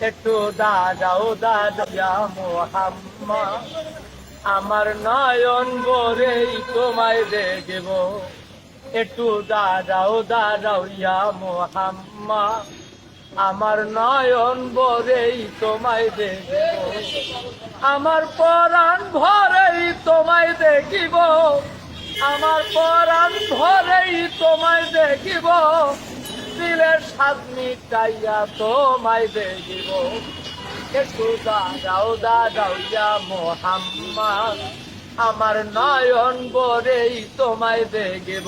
একটু দাঁড়াও দাঁড়িয়া মোহাম্মদ, আমার নয়ন ভরেই তোমায় দেখব। একটু দাঁড়াও দাঁড়াও ইয়া মোহাম্মদ, আমার নয়ন ভরেই তোমায় দেখব। আমার পরাণ ভরেই তোমায় দেখিব, আমার পরাণ ভরেই তোমায় দেখিব। দিলের স্বাদ মিটাইয়া তোমায় দেখিব। একটু দাঁড়াও দাঁড়াও ইয়া মোহাম্মদ, আমার নয়ন ভরেই তোমায় দেখিব।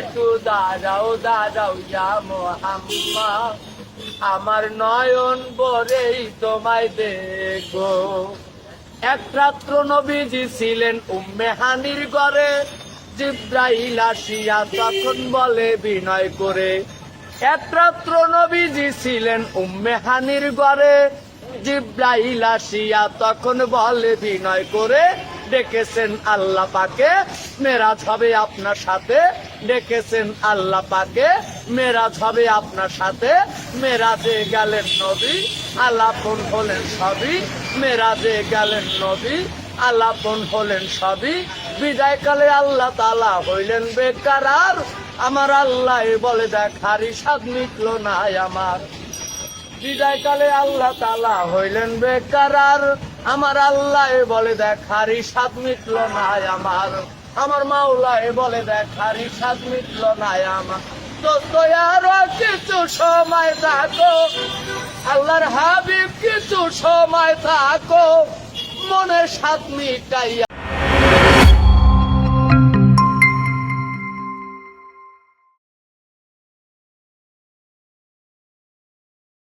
একটু দাঁড়াও দাঁড়াও ইয়া মোহাম্মদ, আমার নয়ন ভরেই তোমায় দেখব। এক রাত্র নবীজি ছিলেন উম্মে হানির ঘরে, জিব্রাইল আসিয়া তখন বলে বিনয় করে। এক রাত্র নবীজি ছিলেন উম্মে হানির ঘরে, জিব্রাইল আসিয়া তখন বলে বিনয় করে। ডেকেছেন আল্লাহ পাকে, মেরাজ হবে আপনার সাথে। ডেকেছেন আল্লাহ পাকে, মেরাজ হবে আপনার সাথে। মেরাজে গেলেন নবী, আলাপন হলেন সবই। মেরাজে গেলেন নবী, আলাপন হলেন সবই। বিদায়কালে আল্লাহ তাআলা হইলেন বেকারার, আমার আল্লাহ বলে দেখারি স্বাদ মিটলো না আমার। বিদায়কালে আল্লাহ তাআলা হইলেন বেকারার, আমার আল্লাহ বলে দেখারি স্বাদ মিটলো না আমার। আমার মাওলা বলে দেখারি স্বাদ মিটলো না আমার। তো আরো কিছু সময় থাকো, আল্লাহর হাবিব কিছু সময় থাকো, মনে স্বাদ মিটাইয়া